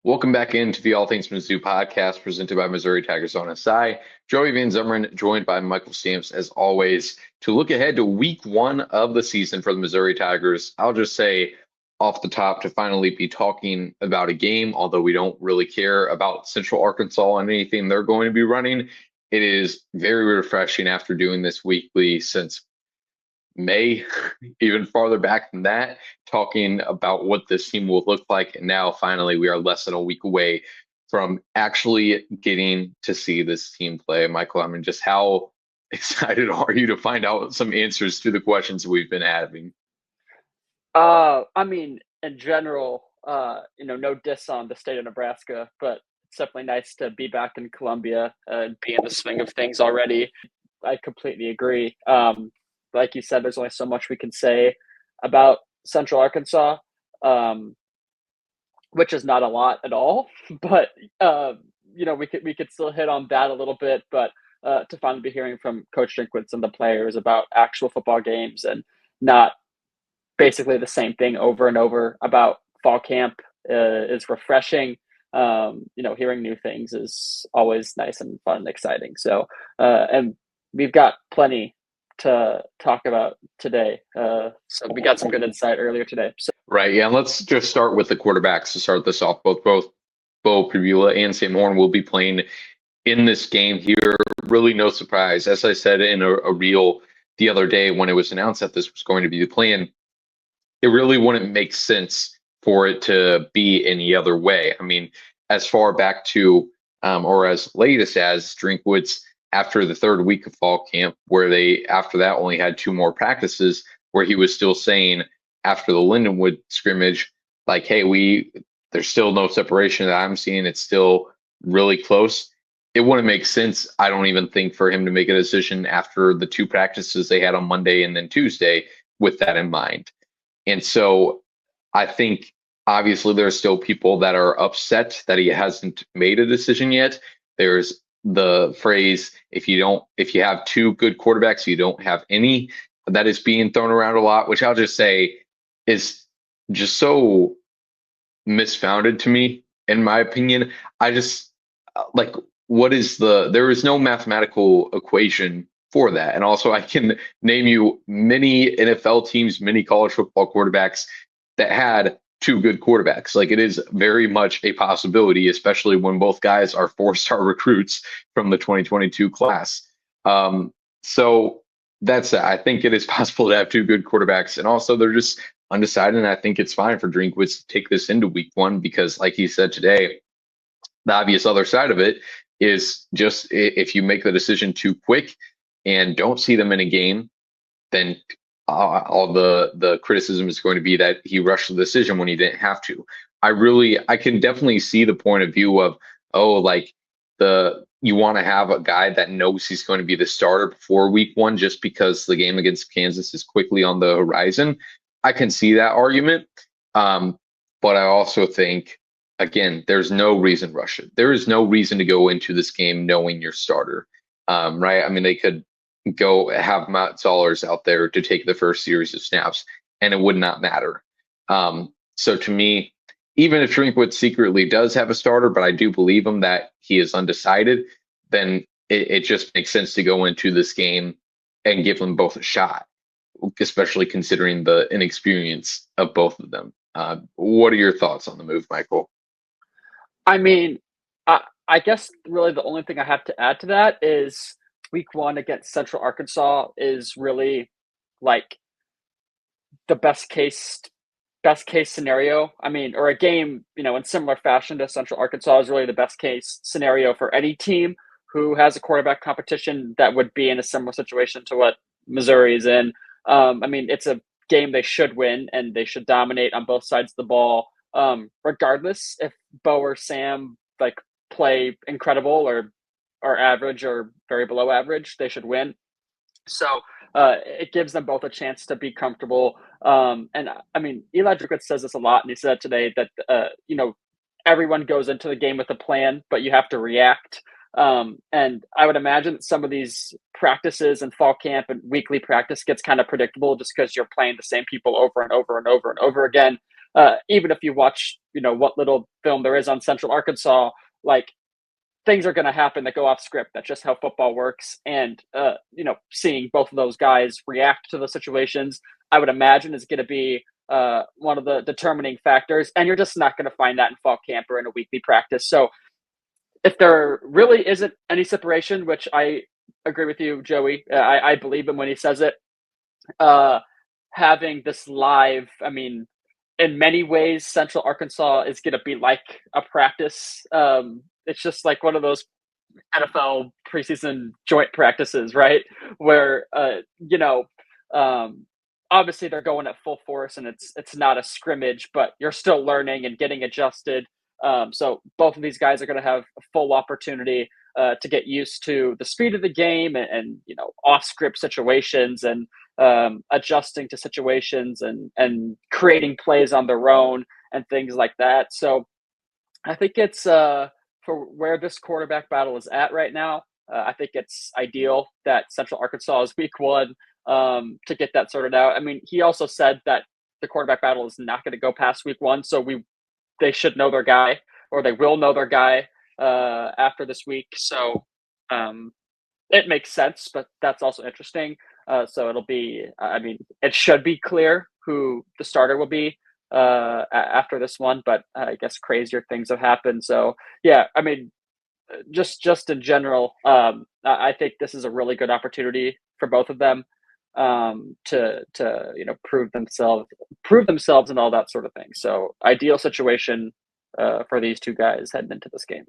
Welcome back into the All Things Mizzou podcast presented by Missouri Tigers on SI. Joey Van Zummeren joined by Michael Stamps as always to look ahead to week one of the season for the Missouri Tigers. I'll just say off the top to finally be talking about a game, although we don't really care about Central Arkansas and anything they're going to be running. It is very refreshing after doing this weekly since May, even farther back than that, talking about what this team will look like. And now finally, we are less than a week away from actually getting to see this team play. Michael, I mean, just how excited are you to find out some answers to the questions we've been having? In general, no diss on the state of Nebraska, but it's definitely nice to be back in Columbia and be in the swing of things already. I completely agree. Like you said, there's only so much we can say about Central Arkansas, um, which is not a lot at all. But we could still hit on that a little bit. But to finally be hearing from Coach Drinkwitz and the players about actual football games and not basically the same thing over and over about fall camp is refreshing. Hearing new things is always nice and fun and exciting. And we've got plenty to talk about today. So we got some good insight earlier today. So Right. Yeah. And let's just start with the quarterbacks to start this off. Both Bo Privula and Sam Horn will be playing in this game here. Really no surprise. As I said in a reel the other day when it was announced that this was going to be the plan, it really wouldn't make sense for it to be any other way. I mean, as far back to or as latest as Drinkwitz after the third week of fall camp, where they after that only had two more practices, where he was still saying after the Lindenwood scrimmage, like, hey, there's still no separation that I'm seeing. It's still really close. It wouldn't make sense, I don't even think, for him to make a decision after the two practices they had on Monday and then Tuesday with that in mind. And so I think obviously there are still people that are upset that he hasn't made a decision yet. There's the phrase, if you have two good quarterbacks, you don't have any, that is being thrown around a lot, which I'll just say is just so misfounded to me, in my opinion. I just like, there is no mathematical equation for that. And also, I can name you many NFL teams, many college football quarterbacks that had two good quarterbacks. Like, it is very much a possibility, especially when both guys are four-star recruits from the 2022 class. So that's I think it is possible to have two good quarterbacks, and also they're just undecided. And I think it's fine for Drinkwitz to take this into week one because, like he said today, the obvious other side of it is just if you make the decision too quick and don't see them in a game, then all the criticism is going to be that he rushed the decision when he didn't have to. I can definitely see the point of view of, oh, like you want to have a guy that knows he's going to be the starter before week one just because the game against Kansas is quickly on the horizon. I can see that argument. But I also think, again, there's no reason to rush it. There is no reason to go into this game knowing your starter, right? I mean, they could go have Matt Zollers out there to take the first series of snaps, and it would not matter. So to me, even if Drinkwitz secretly does have a starter, but I do believe him that he is undecided, then it just makes sense to go into this game and give them both a shot, especially considering the inexperience of both of them. What are your thoughts on the move, Michael? I mean, I guess really the only thing I have to add to that is week one against Central Arkansas is really like the best case scenario. I mean, or a game, in similar fashion to Central Arkansas is really the best case scenario for any team who has a quarterback competition that would be in a similar situation to what Missouri is in. It's a game they should win and they should dominate on both sides of the ball. Regardless if Bo or Sam like play incredible or average or very below average, they should win. So it gives them both a chance to be comfortable. And I mean, Eli Drinkwitz says this a lot, and he said today that everyone goes into the game with a plan, but you have to react. And I would imagine that some of these practices and fall camp and weekly practice gets kind of predictable just because you're playing the same people over and over and over and over again. even if you watch, what little film there is on Central Arkansas, like things are going to happen that go off script. That's just how football works. And, seeing both of those guys react to the situations, I would imagine is going to be one of the determining factors. And you're just not going to find that in fall camp or in a weekly practice. So if there really isn't any separation, which I agree with you, Joey, I believe him when he says it, having this live, I mean, in many ways, Central Arkansas is going to be like a practice. It's just like one of those NFL preseason joint practices, right? Where obviously they're going at full force, and it's not a scrimmage, but you're still learning and getting adjusted. So both of these guys are going to have a full opportunity to get used to the speed of the game and off script situations and adjusting to situations and creating plays on their own and things like that. So I think it's for where this quarterback battle is at right now. I think it's ideal that Central Arkansas is week one to get that sorted out. I mean, he also said that the quarterback battle is not going to go past week one, so they should know their guy, or they will know their guy after this week. So it makes sense, but that's also interesting. So it'll be, it should be clear who the starter will be after this one, but I guess crazier things have happened. So yeah, I mean, just in general, I think this is a really good opportunity for both of them to prove themselves and all that sort of thing. So ideal situation for these two guys heading into this game.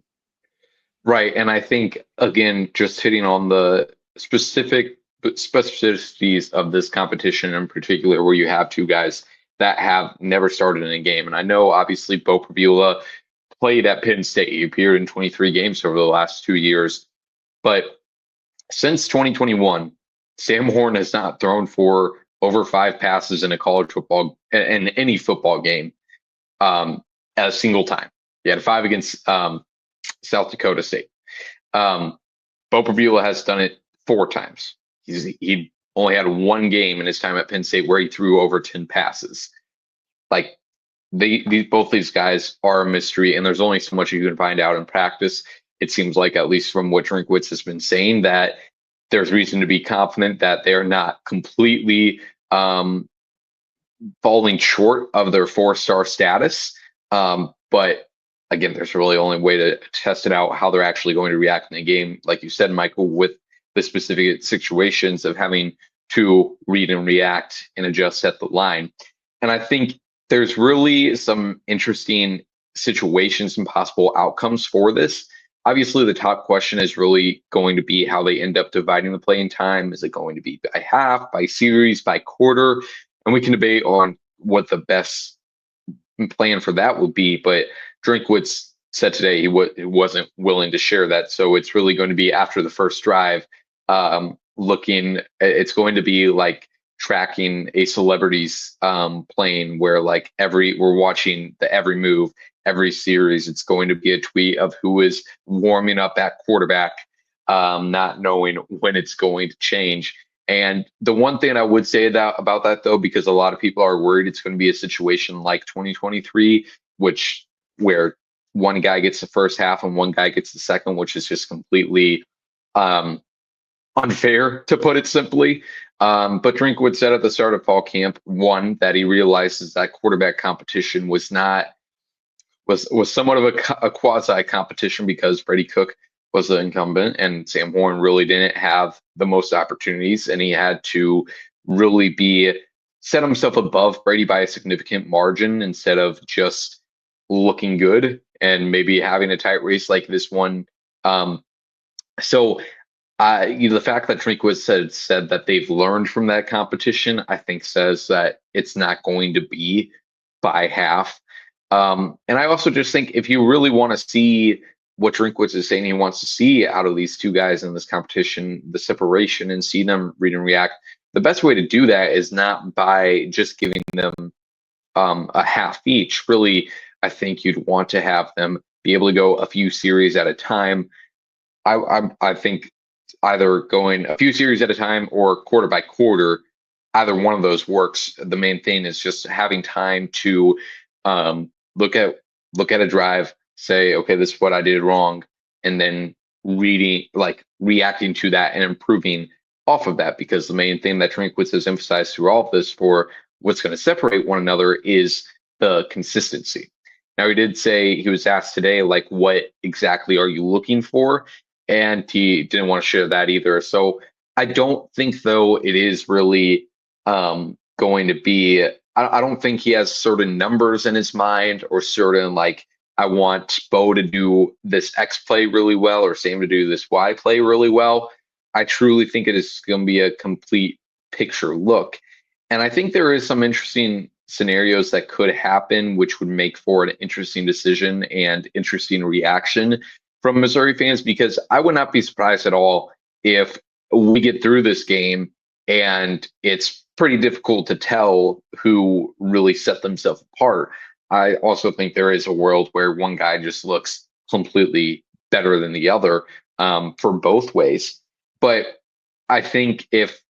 Right. And I think, again, just hitting on the specificities of this competition in particular, where you have two guys that have never started in a game. And I know, obviously, Bo Pribula played at Penn State. He appeared in 23 games over the last 2 years. But since 2021, Sam Horn has not thrown for over 5 passes in a college football, in any football game, at a single time. He had 5 against South Dakota State. Bo Pribula has done it 4 times. He only had 1 game in his time at Penn State where he threw over 10 passes. Like, both these guys are a mystery, and there's only so much you can find out in practice. It seems like, at least from what Drinkwitz has been saying, that there's reason to be confident that they're not completely falling short of their 4-star status. But again, there's really only way to test it out, how they're actually going to react in the game. Like you said, Michael, with the specific situations of having to read and react and adjust at the line. And I think there's really some interesting situations and possible outcomes for this. Obviously, the top question is really going to be how they end up dividing the playing time. Is it going to be by half, by series, by quarter? And we can debate on what the best plan for that would be. But Drinkwitz said today he wasn't willing to share that. So it's really going to be after the first drive, it's going to be like tracking a celebrity's playing, where like we're watching every move, every series. It's going to be a tweet of who is warming up at quarterback, not knowing when it's going to change. And the one thing I would say about that, though, because a lot of people are worried it's going to be a situation like 2023, where one guy gets the first half and one guy gets the second, which is just completely unfair, to put it simply. But Drinkwitz said at the start of fall camp, one, that he realizes that quarterback competition was somewhat of a quasi competition, because Brady Cook was the incumbent and Sam Horn really didn't have the most opportunities, and he had to really set himself above Brady by a significant margin instead of just looking good and maybe having a tight race like this one. So the fact that Drinkwitz said that they've learned from that competition, I think says that it's not going to be by half. And I also just think, if you really want to see what Drinkwitz is saying he wants to see out of these two guys in this competition, the separation, and see them read and react, the best way to do that is not by just giving them a half each. Really, I think you'd want to have them be able to go a few series at a time. I think either going a few series at a time or quarter by quarter, either one of those works. The main thing is just having time to Look at a drive, say, okay, this is what I did wrong, and then reacting to that and improving off of that. Because the main thing that Drinkwitz has emphasized through all of this for what's going to separate one another is the consistency. Now, he did say, he was asked today, like, what exactly are you looking for? And he didn't want to share that either. So I don't think, though, it is really going to be, I don't think he has certain numbers in his mind or certain, like, I want Bo to do this X play really well or Sam to do this Y play really well. I truly think it is going to be a complete picture look. And I think there is some interesting scenarios that could happen, which would make for an interesting decision and interesting reaction from Missouri fans, because I would not be surprised at all if we get through this game and it's pretty difficult to tell who really set themselves apart. I also think there is a world where one guy just looks completely better than the other, for both ways. But I think if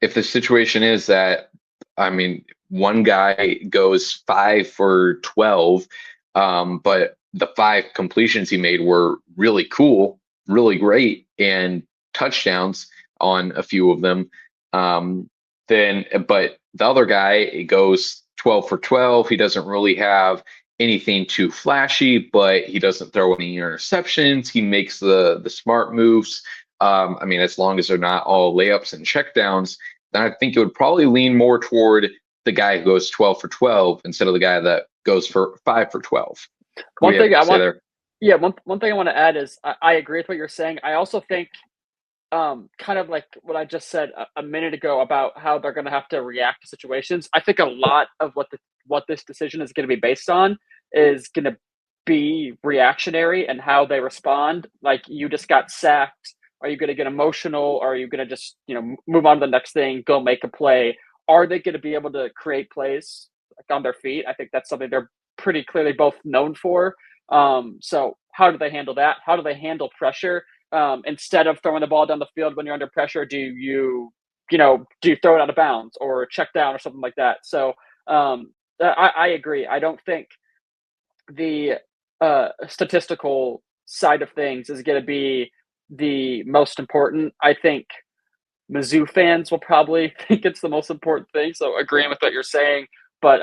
the situation is that, I mean, one guy goes 5 for 12, but the 5 completions he made were really cool, really great, and touchdowns on a few of them. But the other guy goes 12 for 12. He doesn't really have anything too flashy, but he doesn't throw any interceptions. He makes the smart moves. I mean, as long as they're not all layups and checkdowns, then I think it would probably lean more toward the guy who goes 12 for 12 instead of the guy that goes for 5 for 12. One thing I want, yeah, one thing I want to add is I agree with what you're saying. I also think, kind of like what I just said a minute ago about how they're going to have to react to situations. I think a lot of what this decision is going to be based on is going to be reactionary and how they respond. Like, you just got sacked. Are you going to get emotional? Or are you going to just, move on to the next thing, go make a play? Are they going to be able to create plays like on their feet? I think that's something they're pretty clearly both known for. So how do they handle that? How do they handle pressure? Instead of throwing the ball down the field when you're under pressure, do you throw it out of bounds or check down or something like that? So I agree. I don't think the statistical side of things is going to be the most important. I think Mizzou fans will probably think it's the most important thing. So agreeing with what you're saying, but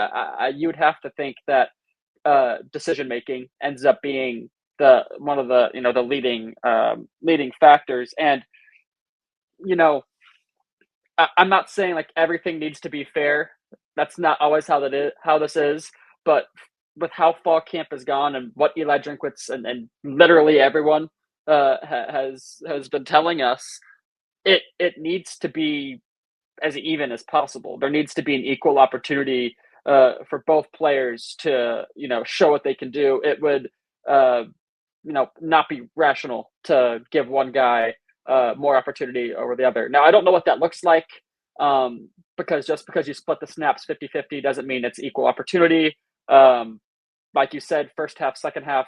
you would have to think that decision making ends up being one of the the leading factors. And I'm not saying like everything needs to be fair. That's not always how this is. But with how fall camp has gone and what Eli Drinkwitz and literally everyone has been telling us, it needs to be as even as possible. There needs to be an equal opportunity for both players to show what they can do. It would not be rational to give one guy more opportunity over the other. Now, I don't know what that looks like, because just because you split the snaps 50-50 doesn't mean it's equal opportunity. Like you said, first half, second half,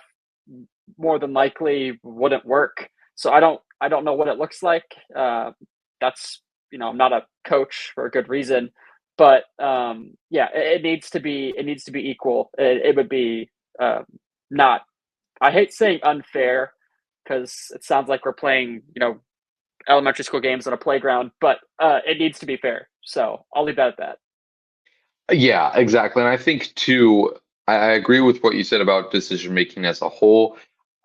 more than likely wouldn't work. So I don't know what it looks like. That's, I'm not a coach for a good reason, but yeah, it needs to be equal. It would be not, I hate saying unfair because it sounds like we're playing, elementary school games on a playground, but it needs to be fair. So I'll leave that at that. Yeah, exactly. And I think too, I agree with what you said about decision making as a whole.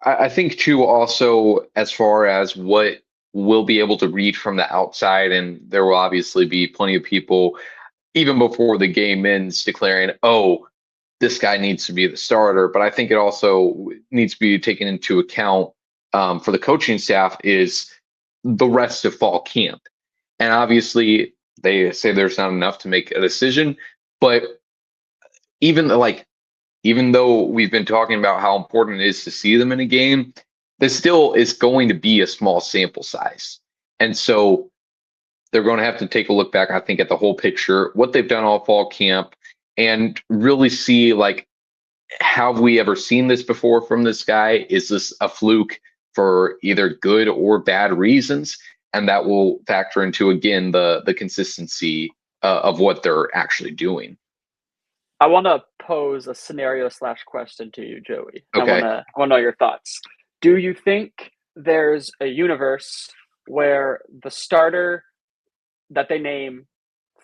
I think too, also, as far as what we'll be able to read from the outside, and there will obviously be plenty of people, even before the game ends, declaring, oh, this guy needs to be the starter. But I think it also needs to be taken into account, for the coaching staff, is the rest of fall camp. And obviously, they say there's not enough to make a decision. But even though we've been talking about how important it is to see them in a game, this still is going to be a small sample size. And so they're going to have to take a look back, I think, at the whole picture, what they've done all fall camp, and really see, like, have we ever seen this before from this guy? Is this a fluke for either good or bad reasons? And that will factor into, again, the consistency of what they're actually doing. I want to pose a scenario slash question to you, Joey. Okay. I want to know your thoughts. Do you think there's a universe where the starter that they name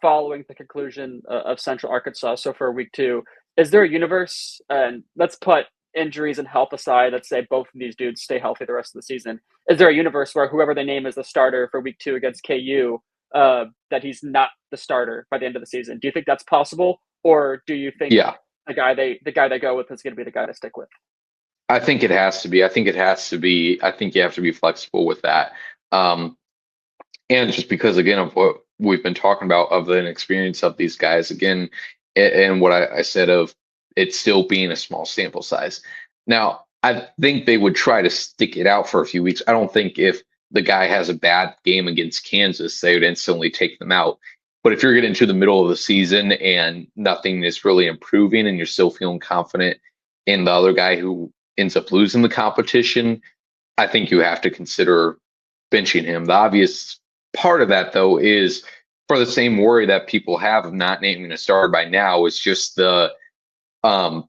following the conclusion of Central Arkansas, so for week 2, is there a universe? And let's put injuries and health aside. Let's say both of these dudes stay healthy the rest of the season. Is there a universe where whoever they name as the starter for week 2 against KU, that he's not the starter by the end of the season? Do you think that's possible, or do you think Yeah. the guy they go with is going to be the guy to stick with? I think it has to be. I think it has to be. I think you have to be flexible with that. Um, and just because, again, of what we've been talking about, of the inexperience of these guys, again, and what I said of it still being a small sample size. Now, I think they would try to stick it out for a few weeks. I don't think if the guy has a bad game against Kansas, they would instantly take them out. But if you're getting to the middle of the season and nothing is really improving and you're still feeling confident in the other guy who ends up losing the competition, I think you have to consider benching him. The obvious part of that, though, is for the same worry that people have of not naming a starter by now, is just um,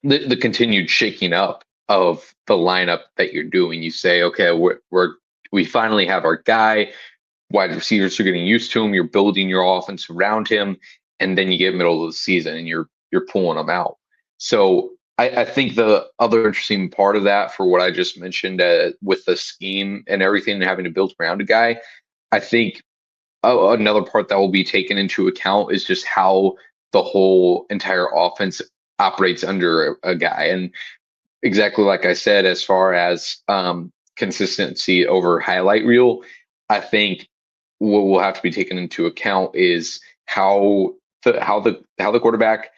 the continued shaking up of the lineup that you're doing. You say, okay, we finally have our guy. Wide receivers are getting used to him. You're building your offense around him, and then you get middle of the season and you're pulling them out. So I think the other interesting part of that, for what I just mentioned, with the scheme and everything and having to build around a guy, I think another part that will be taken into account is just how the whole entire offense operates under a guy. And exactly like I said, as far as consistency over highlight reel, I think what will have to be taken into account is how the quarterback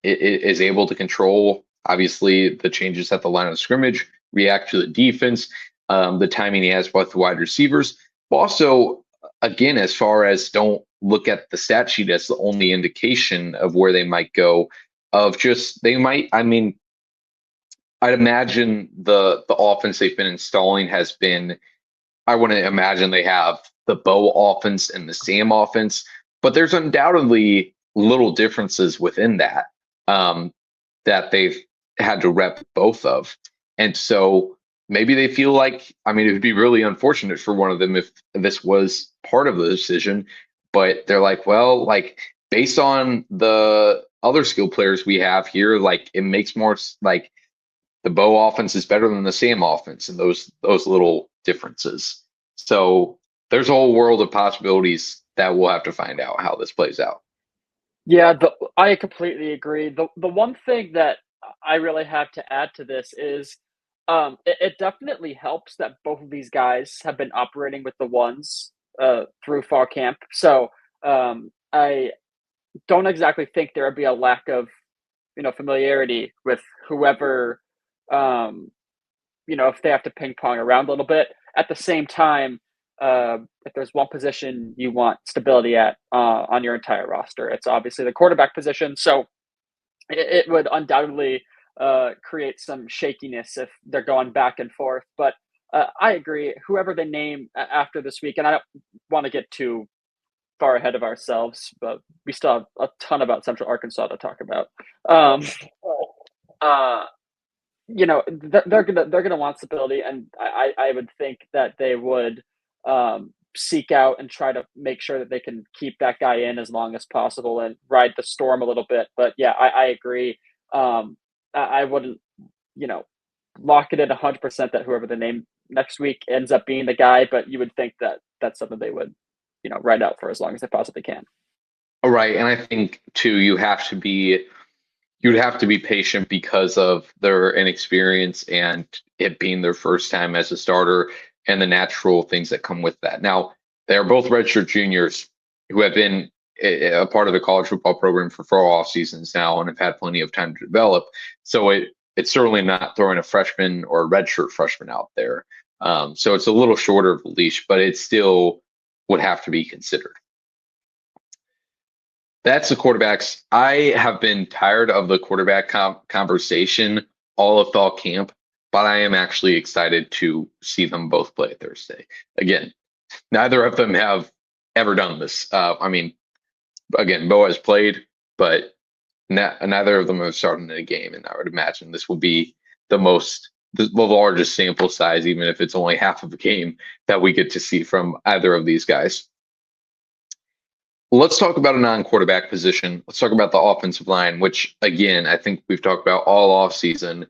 is able to control, obviously, the changes at the line of scrimmage, react to the defense, the timing he has with the wide receivers. But also, again, as far as, don't look at the stat sheet as the only indication of where they might go. Of just, they might, I mean, I'd imagine the offense they've been installing has been, I want to imagine they have the Bo offense and the Sam offense, but there's undoubtedly little differences within that, that they've had to rep both of. And so maybe they feel like, I mean, it would be really unfortunate for one of them if this was part of the decision, but they're like, well, like, based on the other skill players we have here, like, it makes more like the Bo offense is better than the Sam offense, and those little differences. So there's a whole world of possibilities that we'll have to find out how this plays out. Yeah, I completely agree. The one thing that I really have to add to this is, it definitely helps that both of these guys have been operating with the ones through fall camp. So I don't exactly think there would be a lack of, familiarity with whoever, um, if they have to ping pong around a little bit. At the same time, if there's one position you want stability at on your entire roster, it's obviously the quarterback position. So it would undoubtedly create some shakiness if they're going back and forth. But I agree. Whoever they name after this week, and I don't want to get too far ahead of ourselves, but we still have a ton about Central Arkansas to talk about. Um, uh, they're gonna want stability, and I would think that they would seek out and try to make sure that they can keep that guy in as long as possible and ride the storm a little bit. But yeah, I agree. I wouldn't, you know, lock it at 100% that whoever the name next week ends up being the guy, but you would think that that's something they would, ride out for as long as they possibly can. All right, and I think too, you'd have to be patient because of their inexperience and it being their first time as a starter and the natural things that come with that. Now, they're both redshirt juniors who have been a part of the college football program for 4 off seasons now and have had plenty of time to develop. So it's certainly not throwing a freshman or a redshirt freshman out there. So it's a little shorter of a leash, but it still would have to be considered. That's the quarterbacks. I have been tired of the quarterback conversation all of fall camp, but I am actually excited to see them both play Thursday. Again, neither of them have ever done this. I mean, again, Bo has played, but neither of them have started in a game, and I would imagine this will be the largest sample size, even if it's only half of a game that we get to see from either of these guys. Let's talk about a non-quarterback position. Let's talk about the offensive line, which again, I think we've talked about all off season.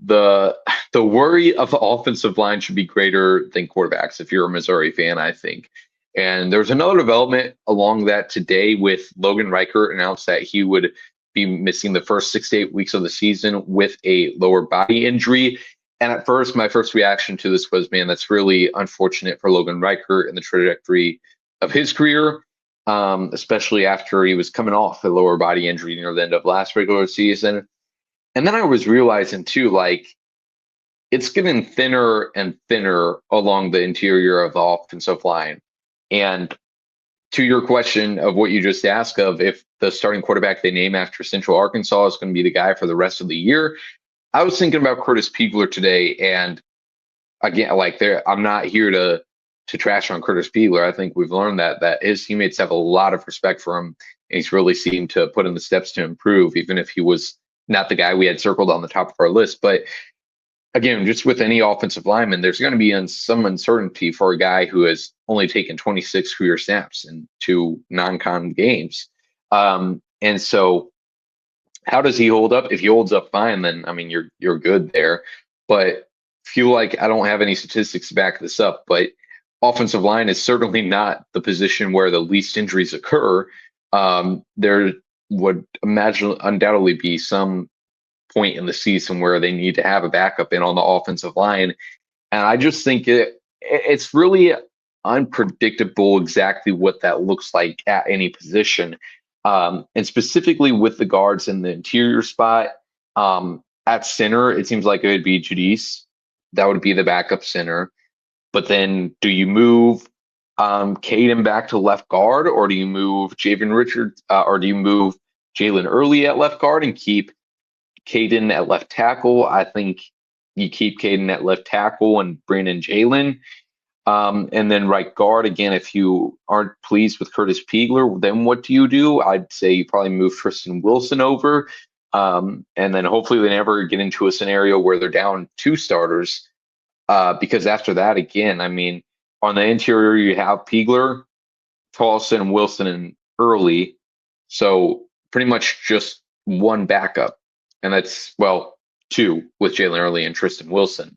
The the worry of the offensive line should be greater than quarterbacks if you're a Missouri fan, I think. And there's another development along that today with Logan Reichert announced that he would be missing the first 6 to 8 weeks of the season with a lower body injury. And at first, my first reaction to this was, man, that's really unfortunate for Logan Reichert and the trajectory of his career, especially after he was coming off a lower body injury near the end of last regular season. And then I was realizing too, like it's getting thinner and thinner along the interior of the offensive line. And to your question of what you just asked of if the starting quarterback they name after Central Arkansas is going to be the guy for the rest of the year, I was thinking about Curtis Peagler today. And again, like I'm not here to trash on Curtis Peagler. I think we've learned that his teammates have a lot of respect for him. And he's really seemed to put in the steps to improve, even if he was not the guy we had circled on the top of our list. But again, just with any offensive lineman, there's going to be some uncertainty for a guy who has only taken 26 career snaps in 2 non-con games. And so how does he hold up? If he holds up fine, then I mean you're good there. But feel like I don't have any statistics to back this up, but offensive line is certainly not the position where the least injuries occur. There would undoubtedly be some point in the season where they need to have a backup in on the offensive line. And I just think it's really unpredictable exactly what that looks like at any position. And specifically with the guards in the interior spot, at center, it seems like it would be Judice. That would be the backup center. But then do you move Caden back to left guard, or do you move Javen Richards, or do you move Jalen Early at left guard and keep Caden at left tackle? I think you keep Caden at left tackle and bring in Jalen. And then right guard, again, if you aren't pleased with Curtis Peagler, then what do you do? I'd say you probably move Tristan Wilson over. And then hopefully they never get into a scenario where they're down 2 starters. Because after that, again, I mean, on the interior, you have Peagler, Tolson, Wilson, and Early. So pretty much just 1 backup. And that's, well, 2 with Jalen Early and Tristan Wilson.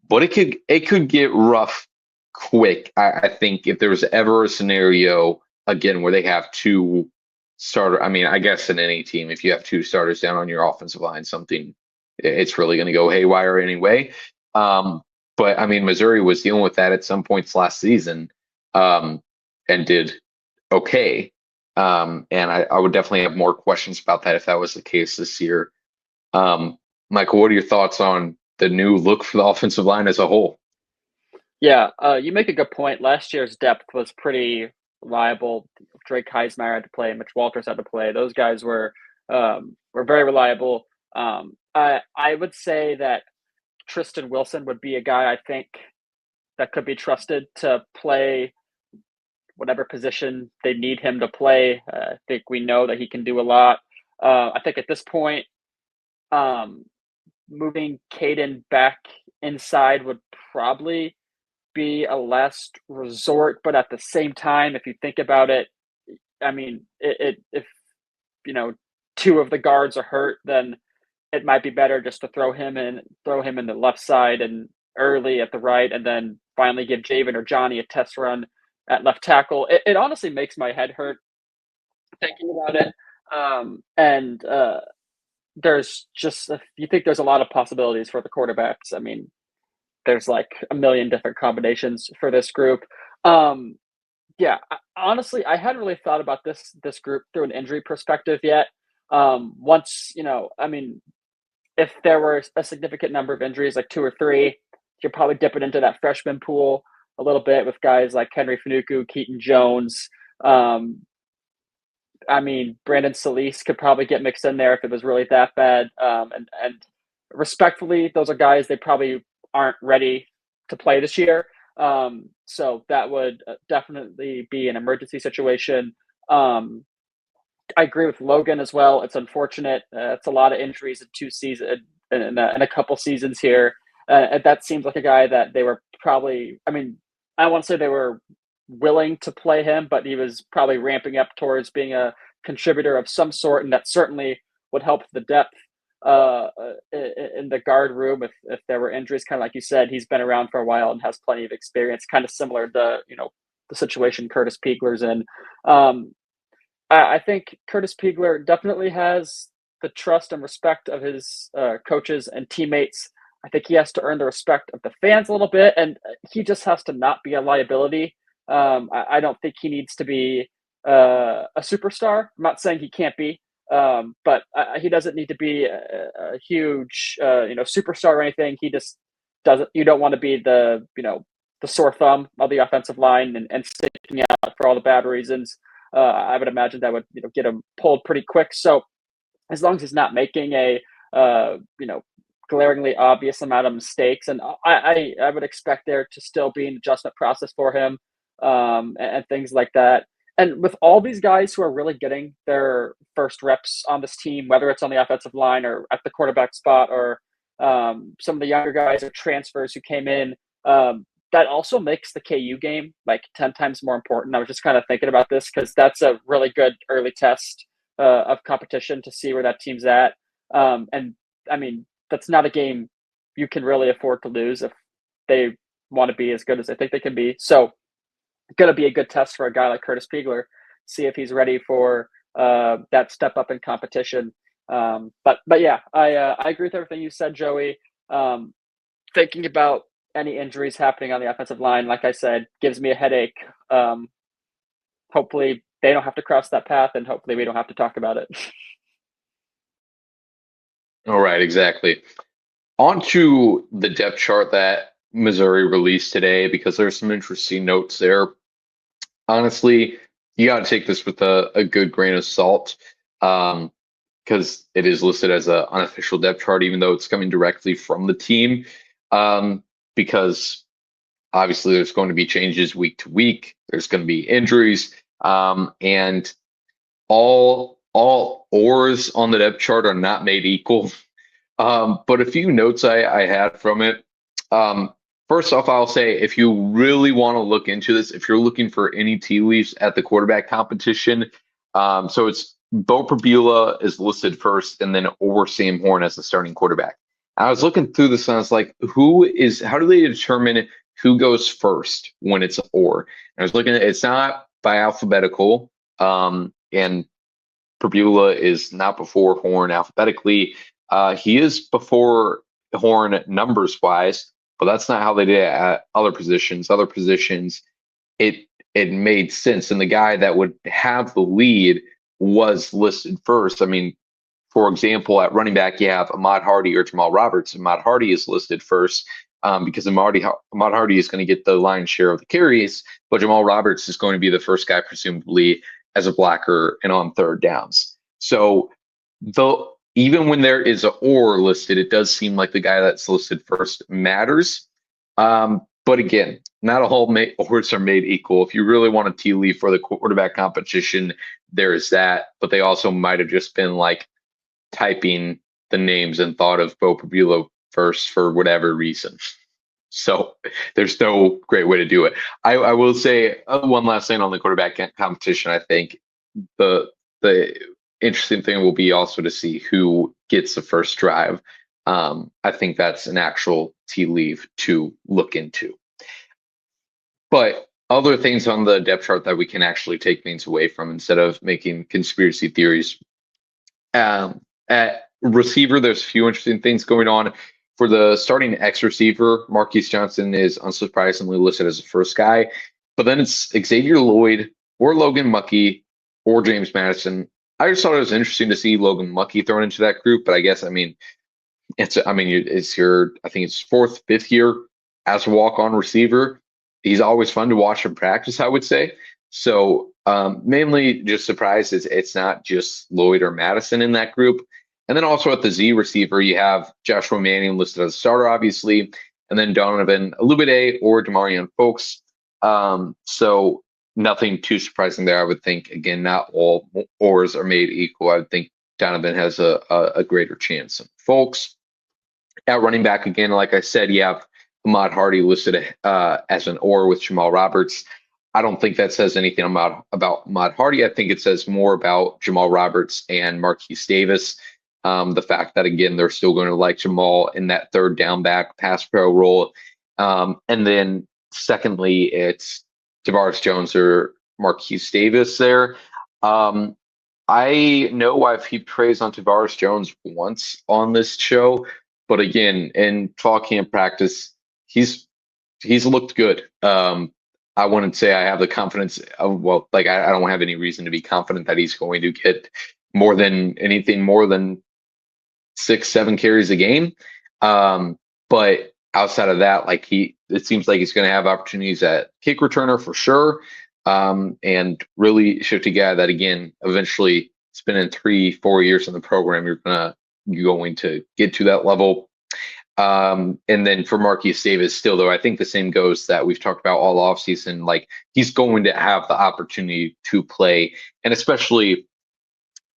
But it could get rough quick. I think if there was ever a scenario, again, where they have 2 starter, I mean, I guess in any team, if you have 2 starters down on your offensive line, it's really going to go haywire anyway. But I mean, Missouri was dealing with that at some points last season, and did okay. And I would definitely have more questions about that if that was the case this year. Michael, what are your thoughts on the new look for the offensive line as a whole? Yeah, you make a good point. Last year's depth was pretty reliable. Drake Heismeyer had to play, Mitch Walters had to play. Those guys were very reliable. I would say that Tristan Wilson would be a guy I think that could be trusted to play whatever position they need him to play. I think we know that he can do a lot. I think at this point, moving Caden back inside would probably be a last resort. But at the same time, if you think about it, I mean, if 2 of the guards are hurt, then it might be better just to throw him in the left side and Early at the right, and then finally give Javen or Johnny a test run at left tackle. It honestly makes my head hurt thinking about it. And there's just, you think there's a lot of possibilities for the quarterbacks. I mean, there's like a million different combinations for this group. Yeah, honestly, I hadn't really thought about this group through an injury perspective yet. Once, I mean, if there were a significant number of injuries, like 2 or 3, you're probably dipping into that freshman pool a little bit with guys like Henry Fanuku, Keaton Jones. I mean, Brandon Solis could probably get mixed in there if it was really that bad. And respectfully, those are guys they probably aren't ready to play this year. So that would definitely be an emergency situation. I agree with Logan as well. It's unfortunate. It's a lot of injuries in in a couple seasons here. And that seems like a guy that they were probably. I mean, I don't want to say they were willing to play him, but he was probably ramping up towards being a contributor of some sort, and that certainly would help the depth in the guard room if there were injuries. Kind of like you said, he's been around for a while and has plenty of experience. Kind of similar to the situation Curtis Piegler's in. I think Curtis Piegler definitely has the trust and respect of his coaches and teammates. I think he has to earn the respect of the fans a little bit, and he just has to not be a liability. I don't think he needs to be a superstar. I'm not saying he can't be, but he doesn't need to be a huge, superstar or anything. He just doesn't. You don't want to be the sore thumb of the offensive line and sticking out for all the bad reasons. I would imagine that would get him pulled pretty quick. So as long as he's not making a glaringly obvious amount of mistakes, and I would expect there to still be an adjustment process for him and things like that. And with all these guys who are really getting their first reps on this team, whether it's on the offensive line or at the quarterback spot, or some of the younger guys or transfers who came in, that also makes the KU game like 10 times more important. I was just kind of thinking about this because that's a really good early test of competition to see where that team's at. And I mean, that's not a game you can really afford to lose if they want to be as good as they think they can be. So it's going to be a good test for a guy like Curtis Piegler, see if he's ready for that step up in competition. But yeah, I agree with everything you said, Joey. Thinking about any injuries happening on the offensive line, like I said, gives me a headache. Hopefully they don't have to cross that path, and hopefully we don't have to talk about it. All right, exactly. On to the depth chart that Missouri released today, because there's some interesting notes there. Honestly, you got to take this with a good grain of salt, because it is listed as an unofficial depth chart, even though it's coming directly from the team. Because obviously there's going to be changes week to week. There's going to be injuries, and all oars on the depth chart are not made equal. But a few notes I had from it. First off, I'll say if you really want to look into this, if you're looking for any tea leaves at the quarterback competition, so it's Bo Prabula is listed first, and then or Sam Horn as the starting quarterback. I was looking through this and I was like, how do they determine who goes first when it's or? And I was looking at it's not by alphabetical, and Prabula is not before Horn alphabetically. He is before Horn numbers wise, but that's not how they did it at other positions. Other positions, it made sense. And the guy that would have the lead was listed first. I mean, for example, at running back, you have Ahmad Hardy or Jamal Roberts. Ahmad Hardy is listed first because Ahmad Hardy is going to get the lion's share of the carries, but Jamal Roberts is going to be the first guy, presumably, as a blocker and on third downs. So even when there is an or listed, it does seem like the guy that's listed first matters. But again, not all ors are made equal. If you really want a tea leaf for the quarterback competition, there is that. But they also might have just been like typing the names and thought of Bo Prabula first for whatever reason. So there's no great way to do it. I will say one last thing on the quarterback competition. I think the interesting thing will be also to see who gets the first drive. I think that's an actual tea leaf to look into. But other things on the depth chart that we can actually take things away from instead of making conspiracy theories. At receiver, there's a few interesting things going on. For the starting X receiver, Marquise Johnson is unsurprisingly listed as the first guy, but then it's Xavier Lloyd or Logan Muckey or James Madison. I just thought it was interesting to see Logan Muckey thrown into that group, but I guess it's your I think it's fourth, fifth year as a walk-on receiver. He's always fun to watch in practice, I would say. So mainly just surprised it's not just Lloyd or Madison in that group. And then also at the Z receiver, you have Joshua Manning listed as a starter, obviously, and then Donovan Olubide or Demarion Folks. So nothing too surprising there. I would think, again, not all ors are made equal. I would think Donovan has a greater chance. Folks, at running back, again, like I said, you have Ahmad Hardy listed as an or with Jamal Roberts. I don't think that says anything about Ahmad Hardy. I think it says more about Jamal Roberts and Marquise Davis. The fact that, again, they're still going to like Jamal in that third down back pass pro role. And then secondly, it's Tavares Jones or Marquise Davis there. I know I've heaped praise on Tavares Jones once on this show, but again, in talking in practice, he's looked good. I wouldn't say I have the confidence of, well, like I don't have any reason to be confident that he's going to get more than 6-7 carries a game. But outside of that, like it seems like he's going to have opportunities at kick returner for sure. And really shifty guy that, again, eventually spending 3-4 years in the program, you're going to get to that level. And then for Marquise Davis, still though, I think the same goes that we've talked about all offseason. Like, he's going to have the opportunity to play, and especially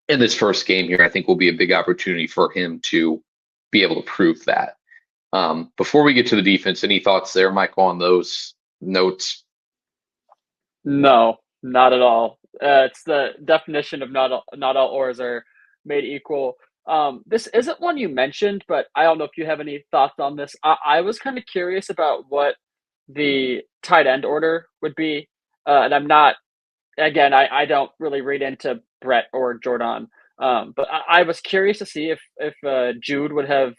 in this first game here, I think will be a big opportunity for him to be able to prove that. Before we get to the defense, any thoughts there, Michael, on those notes? No, not at all. It's the definition of not all ors are made equal. This isn't one you mentioned, but I don't know if you have any thoughts on this. I was kind of curious about what the tight end order would be. And I'm not, again, I don't really read into Brett or Jordan. But I was curious to see if Jude would have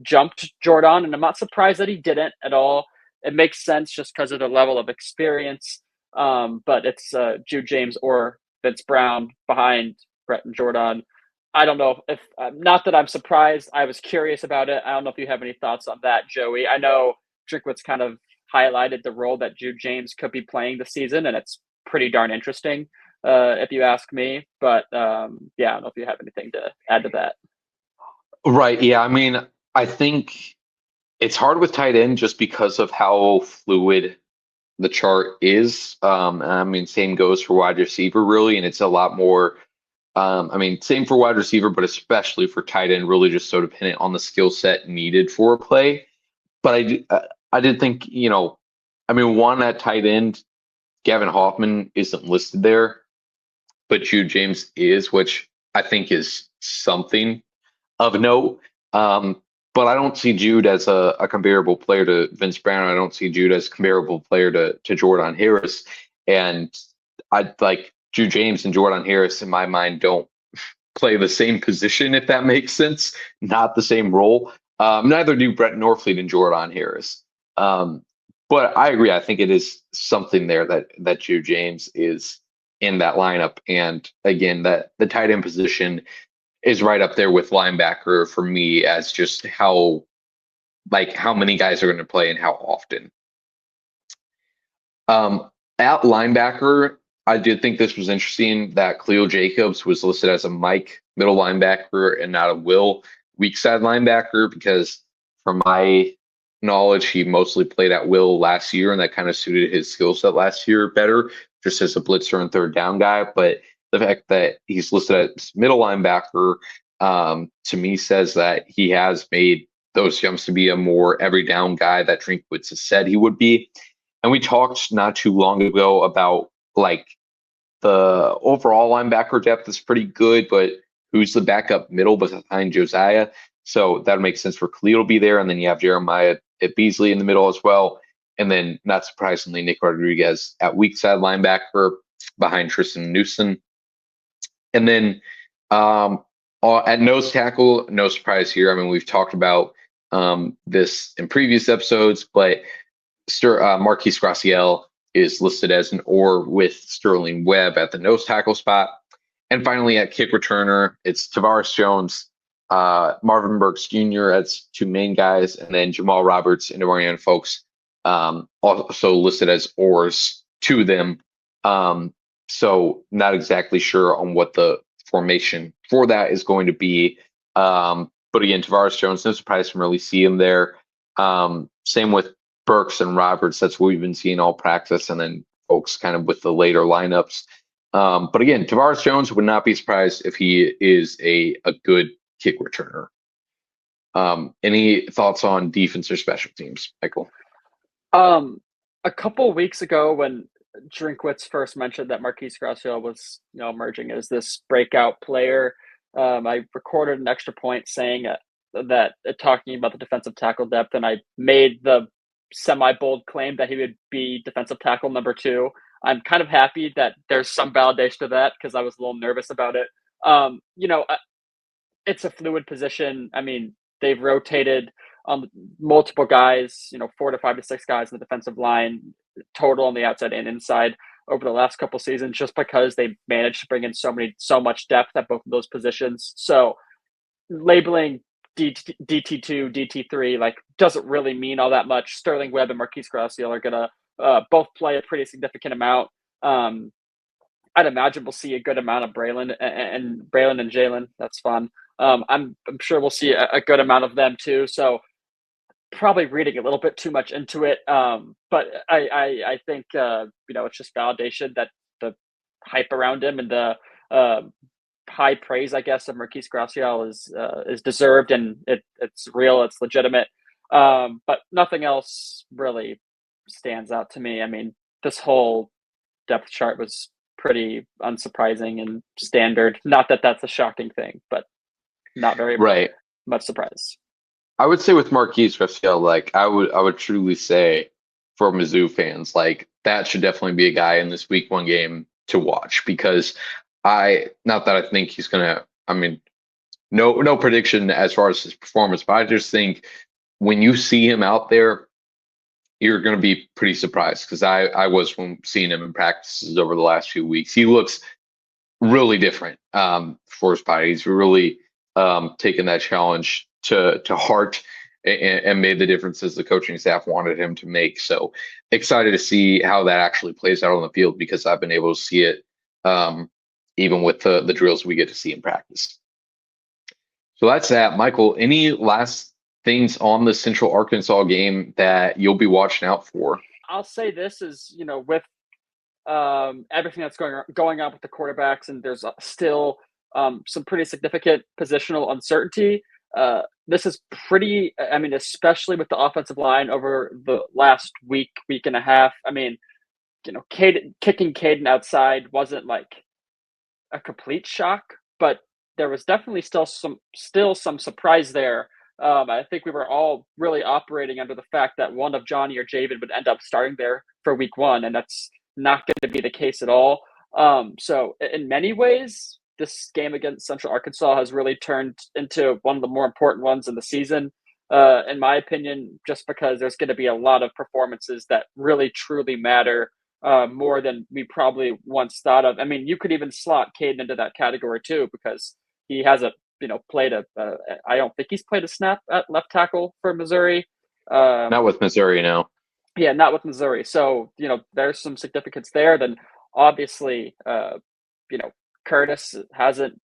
jumped Jordan, and I'm not surprised that he didn't at all. It makes sense just because of the level of experience. But it's Jude James or Vince Brown behind Brett and Jordan. I don't know if not that I'm surprised. I was curious about it. I don't know if you have any thoughts on that, Joey. I know Drinkwitz kind of highlighted the role that Jude James could be playing this season, and it's pretty darn interesting, if you ask me. But yeah, I don't know if you have anything to add to that. Right. Yeah. I mean, I think it's hard with tight end just because of how fluid the chart is. I mean, same goes for wide receiver, really, and it's a lot more. I mean, same for wide receiver, but especially for tight end, really just so dependent on the skill set needed for a play. But I did think, I mean, one at tight end, Gavin Hoffman isn't listed there, but Jude James is, which I think is something of note. But I don't see Jude as a comparable player to Vince Brown. I don't see Jude as a comparable player to Jordan Harris. And I like Jude James and Jordan Harris, in my mind, don't play the same position, if that makes sense. Not the same role. Neither do Brett Norfleet and Jordan Harris. But I agree. I think it is something there that Jude James is in that lineup. And again, that the tight end position is right up there with linebacker for me as just how many guys are going to play and how often. At linebacker, I did think this was interesting that Cleo Jacobs was listed as a Mike middle linebacker and not a Will weak side linebacker, because from my knowledge, he mostly played at Will last year, and that kind of suited his skill set last year better, just as a blitzer and third down guy. But the fact that he's listed as middle linebacker, to me, says that he has made those jumps to be a more every down guy that Drinkwitz has said he would be. And we talked not too long ago about the overall linebacker depth is pretty good, but who's the backup middle behind Josiah? So that makes sense for Khalil to be there. And then you have Jeremiah at Beasley in the middle as well. And then, not surprisingly, Nick Rodriguez at weak side linebacker behind Tristan Newsom. And then at nose tackle, no surprise here. I mean, we've talked about this in previous episodes, but Marquise Graciel is listed as an or with Sterling Webb at the nose tackle spot. And finally, at kick returner, it's Tavares Jones, Marvin Burks Jr. as two main guys, and then Jamal Roberts and Dorian Folks also listed as ors to them. So not exactly sure on what the formation for that is going to be. But again, Tavares Jones, no surprise to really see him there. Same with Burks and Roberts. That's what we've been seeing all practice. And then folks kind of with the later lineups. But again, Tavares Jones would not be surprised if he is a good kick returner. Any thoughts on defense or special teams, Michael? A couple weeks ago, when Drinkwitz first mentioned that Marquise Gracia was, emerging as this breakout player, I recorded an extra point saying that talking about the defensive tackle depth, and I made the semi-bold claim that he would be defensive tackle number 2. I'm kind of happy that there's some validation to that because I was a little nervous about it. It's a fluid position. I mean, they've rotated multiple guys, 4 to 5 to 6 guys in the defensive line total on the outside and inside over the last couple seasons, just because they managed to bring in so much depth at both of those positions. So labeling DT2, DT3 like doesn't really mean all that much. Sterling Webb and Marquise Gracia are gonna both play a pretty significant amount. I'd imagine we'll see a good amount of Braylon and Jalen. That's fun. I'm sure we'll see a good amount of them too. So probably reading a little bit too much into it. But I think it's just validation that the hype around him and the high praise, I guess, of Marquise Gracia is deserved, and it's real, it's legitimate. But nothing else really stands out to me. I mean, this whole depth chart was pretty unsurprising and standard. Not that that's a shocking thing, but not very much surprise. I would say with Marquise Gracia, like I would truly say for Mizzou fans, like that should definitely be a guy in this week 1 game to watch, because not that I think he's gonna, I mean, no prediction as far as his performance, but I just think when you see him out there, you're going to be pretty surprised, because I was when seeing him in practices over the last few weeks. He looks really different for his body. He's really taken that challenge to heart and made the differences the coaching staff wanted him to make. So excited to see how that actually plays out on the field, because I've been able to see it even with the drills we get to see in practice. So that's that. Michael, any last things on the Central Arkansas game that you'll be watching out for? I'll say this is, with everything that's going on with the quarterbacks, and there's still some pretty significant positional uncertainty. This is pretty, I mean, especially with the offensive line over the last week and a half. I mean, kicking Caden outside wasn't like a complete shock, but there was definitely still some surprise there. I think we were all really operating under the fact that one of Johnny or Javen would end up starting there for week 1, and that's not going to be the case at all. So in many ways, this game against Central Arkansas has really turned into one of the more important ones in the season, in my opinion, just because there's going to be a lot of performances that really, truly matter more than we probably once thought of. I mean, you could even slot Caden into that category too, because he hasn't played I don't think he's played a snap at left tackle for Missouri. Not with Missouri, no. Yeah, not with Missouri. So, there's some significance there. Then obviously, Curtis hasn't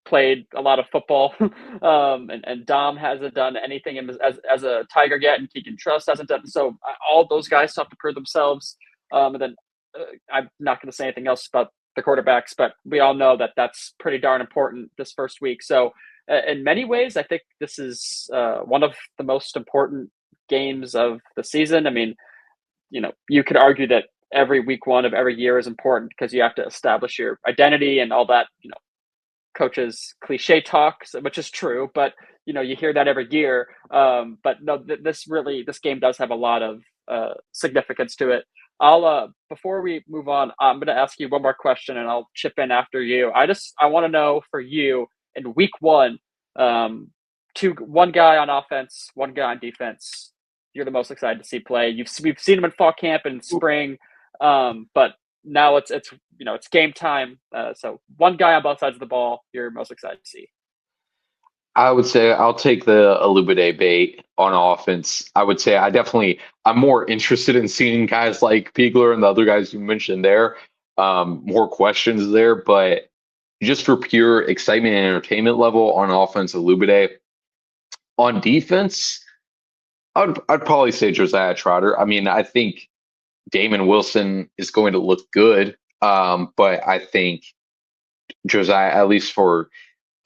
played a lot of football, and Dom hasn't done anything as a Tiger yet, and Keegan Trust hasn't done. So all those guys have to prove themselves. And then I'm not going to say anything else about the quarterbacks, but we all know that that's pretty darn important this first week. So in many ways, I think this is one of the most important games of the season. I mean, you could argue that every week 1 of every year is important because you have to establish your identity and all that, coaches cliche talk, which is true, but you hear that every year. But no, this game does have a lot of significance to it. I'll before we move on, I'm going to ask you one more question, and I'll chip in after you. I want to know for you in week 1, one guy on offense, one guy on defense. You're the most excited to see play. We've seen him in fall camp and spring, but now it's game time. So one guy on both sides of the ball you're most excited to see. I would say I'll take the Alubade bait on offense. I would say I'm more interested in seeing guys like Piegler and the other guys you mentioned there. More questions there, but just for pure excitement and entertainment level on offense, Alubade. On defense, I'd probably say Josiah Trotter. I mean, I think Damon Wilson is going to look good. But I think Josiah, at least for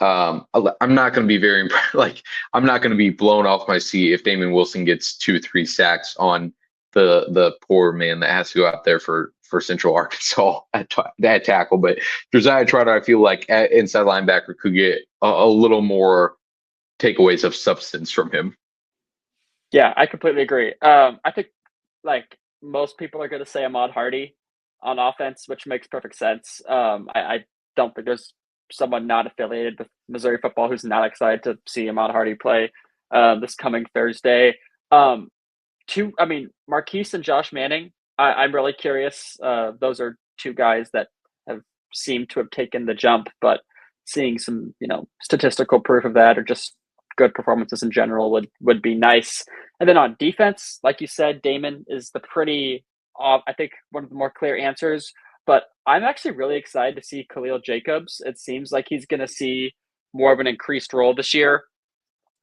I'm not going to be very like I'm not going to be blown off my seat if Damon Wilson gets 2-3 sacks on the poor man that has to go out there for Central Arkansas at tackle. But Josiah Trotter, I feel like at inside linebacker could get a little more takeaways of substance from him. Yeah, I completely agree. I think like most people are going to say Ahmad Hardy on offense, which makes perfect sense. I don't think there's someone not affiliated with Missouri football who's not excited to see Ahmad Hardy play this coming Thursday. Um, I mean, Marquise and Josh Manning. I'm really curious. Those are two guys that have seemed to have taken the jump, but seeing some, statistical proof of that or just good performances in general would be nice. And then on defense, like you said, Damon is the pretty, I think, one of the more clear answers. But I'm actually really excited to see Khalil Jacobs. It seems like he's going to see more of an increased role this year,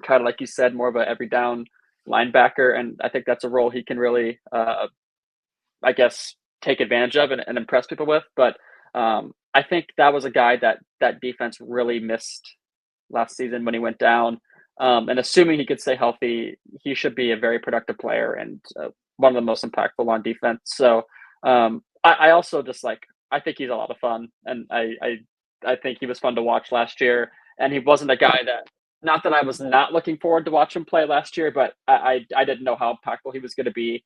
kind of like you said, more of a every down linebacker, and I think that's a role he can really, I guess, take advantage of and impress people with. But I think that was a guy that defense really missed last season when he went down. And assuming he could stay healthy, he should be a very productive player and one of the most impactful on defense. So I also just I think he's a lot of fun, and I think he was fun to watch last year. And he wasn't a guy that, not that I was not looking forward to watch him play last year, but I didn't know how impactful he was going to be.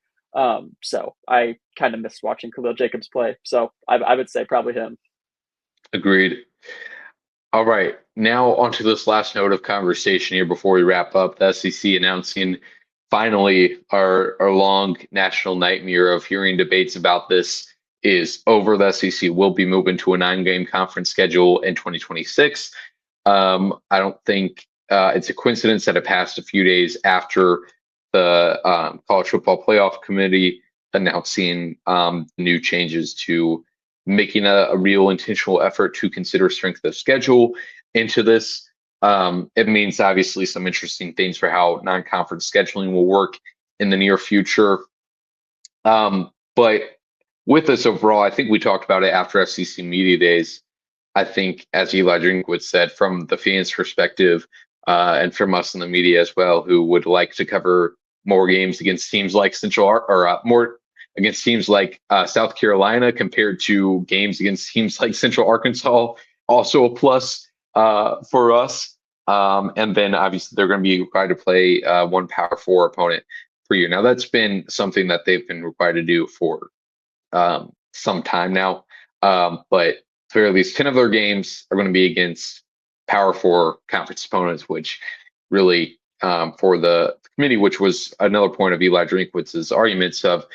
So I kind of missed watching Khalil Jacobs play. So I would say probably him. Agreed. All right, now onto this last note of conversation here before we wrap up. The SEC announcing finally our long national nightmare of hearing debates about this is over. The SEC will be moving to a 9-game conference schedule in 2026. I don't think it's a coincidence that it passed a few days after the College Football Playoff Committee announcing new changes to making a real intentional effort to consider strength of schedule into this. It means obviously some interesting things for how non-conference scheduling will work in the near future. But with this overall, I think we talked about it after FCC Media Days. I think, as Eli Drinkwitz said, from the fans' perspective, and from us in the media as well, who would like to cover more games against teams like more against teams like South Carolina compared to games against teams like Central Arkansas, also a plus for us. And then obviously they're going to be required to play one Power 4 opponent per year. Now that's been something that they've been required to do for some time now, but for at least 10 of their games are going to be against Power 4 conference opponents, which really for the committee, which was another point of Eli Drinkwitz's arguments of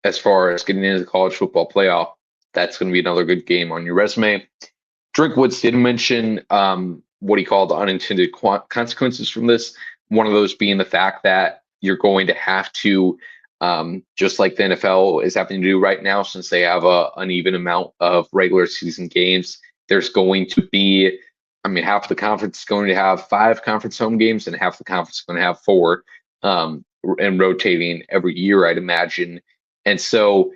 as far as getting into the college football playoff, that's going to be another good game on your resume. Drinkwitz did mention what he called unintended consequences from this. One of those being the fact that you're going to have to, just like the NFL is having to do right now, since they have a uneven amount of regular season games, there's going to be, half the conference is going to have 5 conference home games and half the conference is going to have 4, and rotating every year, I'd imagine. And so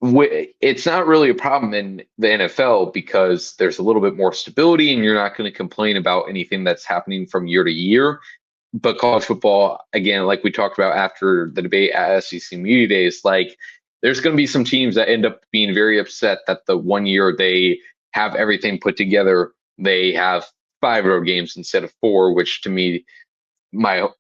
it's not really a problem in the NFL because there's a little bit more stability and you're not going to complain about anything that's happening from year to year. But college football, again, like we talked about after the debate at SEC Media Days, there's going to be some teams that end up being very upset that the one year they have everything put together, they have 5 road games instead of 4, which to me,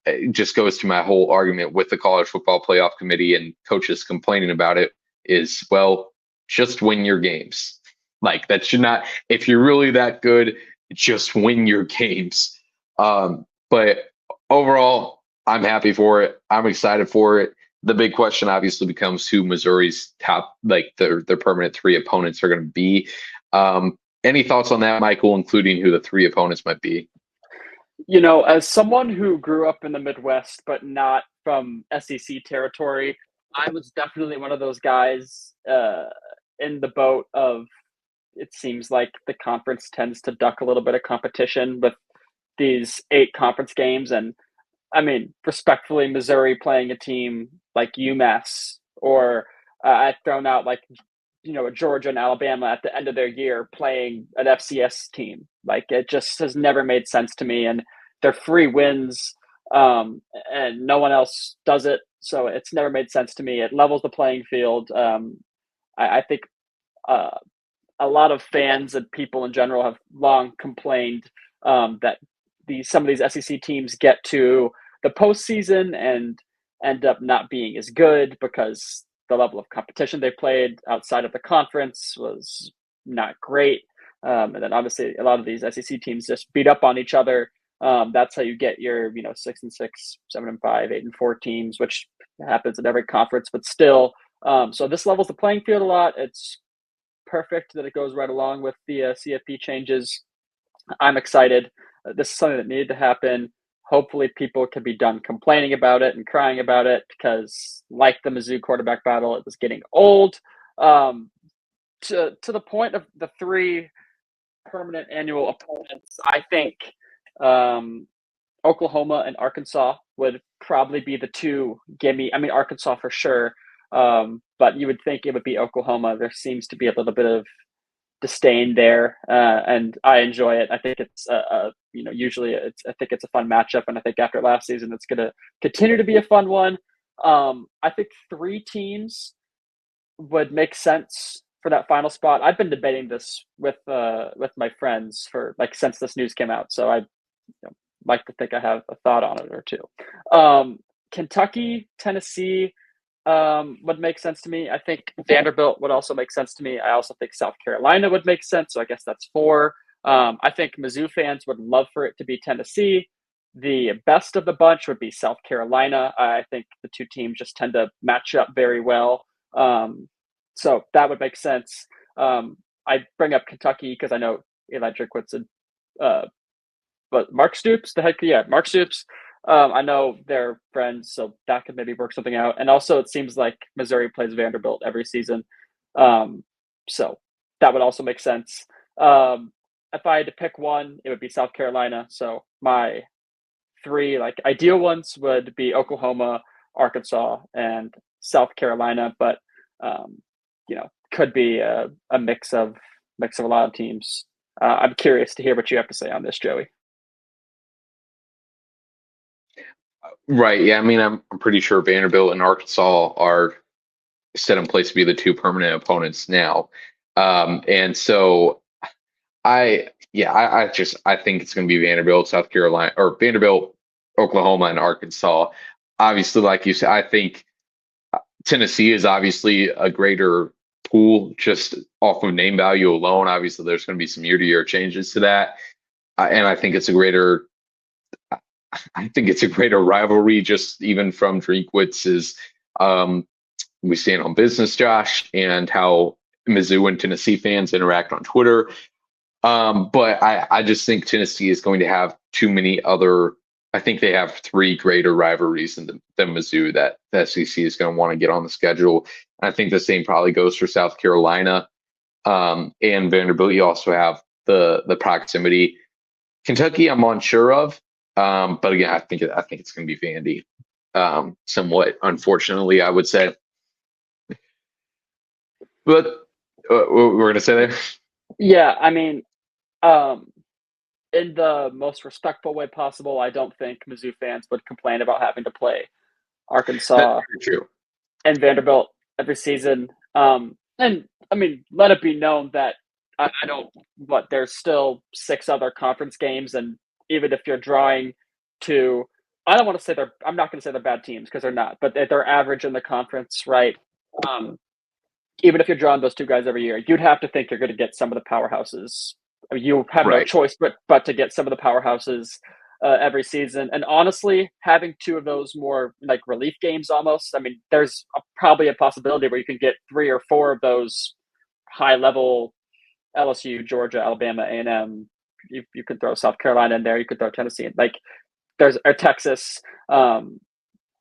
it just goes to my whole argument with the College Football Playoff Committee and coaches complaining about it is, well, just win your games. That should not, if you're really that good, just win your games. But overall, I'm happy for it. I'm excited for it. The big question obviously becomes who Missouri's top, their permanent 3 opponents are going to be. Any thoughts on that, Michael, including who the 3 opponents might be? As someone who grew up in the Midwest, but not from SEC territory, I was definitely one of those guys in the boat of, it seems like the conference tends to duck a little bit of competition with these 8 conference games. And respectfully, Missouri playing a team like UMass or I've thrown out like Georgia and Alabama at the end of their year playing an FCS team. Like it just has never made sense to me, and they're free wins, and no one else does it, so it's never made sense to me. It levels the playing field. I think uh, a lot of fans and people in general have long complained that some of these SEC teams get to the postseason and end up not being as good because the level of competition they played outside of the conference was not great. And then obviously a lot of these SEC teams just beat up on each other. That's how you get your 6-6, 7-5, 8-4 teams, which happens in every conference. But still, so this levels the playing field a lot. It's perfect that it goes right along with the CFP changes. I'm excited. This is something that needed to happen. Hopefully people can be done complaining about it and crying about it, because like the Mizzou quarterback battle, it was getting old, to the point of the 3 permanent annual opponents. I think Oklahoma and Arkansas would probably be the 2 gimme. I mean, Arkansas for sure, but you would think it would be Oklahoma. There seems to be a little bit of disdain there, and I enjoy it. I think it's usually I think it's a fun matchup, and I think after last season, it's going to continue to be a fun one. I think 3 teams would make sense for that final spot. I've been debating this with my friends for since this news came out, so I like to think I have a thought on it or two. Kentucky, Tennessee would make sense to me. I think Vanderbilt would also make sense to me. I also think South Carolina would make sense, so I guess that's 4. I think Mizzou fans would love for it to be Tennessee. The best of the bunch would be South Carolina. I think the 2 teams just tend to match up very well. So that would make sense. I bring up Kentucky because I know Eli Drinkwitz and but Mark Stoops, Mark Stoops. I know they're friends, so that could maybe work something out. And also, it seems like Missouri plays Vanderbilt every season, so that would also make sense. If I had to pick one, it would be South Carolina. So my 3 ideal ones would be Oklahoma, Arkansas, and South Carolina. But could be a mix of a lot of teams. I'm curious to hear what you have to say on this, Joey. Right. Yeah. I mean, I'm pretty sure Vanderbilt and Arkansas are set in place to be the 2 permanent opponents now. And so I think it's going to be Vanderbilt, South Carolina, or Vanderbilt, Oklahoma, and Arkansas. Obviously, like you said, I think Tennessee is obviously a greater pool just off of name value alone. Obviously, there's going to be some year-to-year changes to that, and I think it's a greater rivalry, just even from Drinkwitz's we stand on business, Josh, and how Mizzou and Tennessee fans interact on Twitter. But I just think Tennessee is going to have too many other. I think they have 3 greater rivalries than Mizzou that the SEC is going to want to get on the schedule. And I think the same probably goes for South Carolina and Vanderbilt. You also have the proximity. Kentucky, I'm unsure of, but again, I think it's going to be Vandy, somewhat unfortunately, I would say. But what we're going to say there. Yeah, I mean, in the most respectful way possible, I don't think Mizzou fans would complain about having to play Arkansas True. and Vanderbilt every season. And I mean, let it be known that I don't. But there's still 6 other conference games, and even if you're drawing to, I don't want to say I'm not going to say they're bad teams because they're not, but they're average in the conference, right? Even if you're drawing those 2 guys every year, you'd have to think you're going to get some of the powerhouses. I mean, you have no choice but to get some of the powerhouses every season. And honestly, having 2 of those more relief games almost, I mean, there's probably a possibility where you can get 3 or 4 of those high-level LSU, Georgia, Alabama, A&M. You could throw South Carolina in there. You could throw Tennessee in. There's Texas.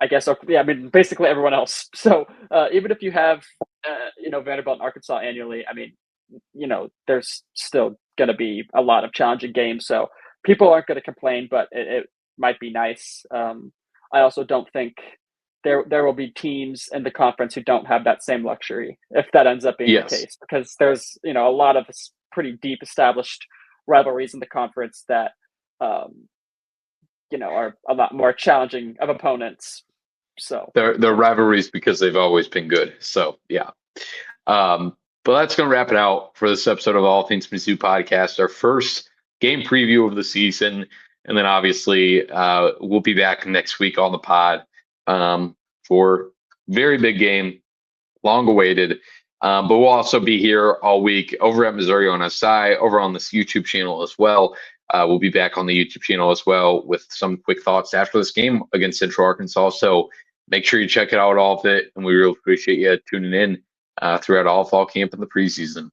I guess, yeah, I mean, basically everyone else. So even if you have, Vanderbilt and Arkansas annually, I mean, there's still going to be a lot of challenging games. So people aren't going to complain, but it might be nice. I also don't think there will be teams in the conference who don't have that same luxury if that ends up being the Yes. case, because there's a lot of pretty deep established rivalries in the conference that are a lot more challenging of opponents. So They're rivalries because they've always been good. So yeah. But that's going to wrap it out for this episode of All Things Mizzou podcast, our first game preview of the season. And then obviously we'll be back next week on the pod for very big game, long awaited. But we'll also be here all week over at Missouri on SI, over on this YouTube channel as well. We'll be back on the YouTube channel as well with some quick thoughts after this game against Central Arkansas. So make sure you check it out, all of it. And we really appreciate you tuning in throughout all fall camp and the preseason.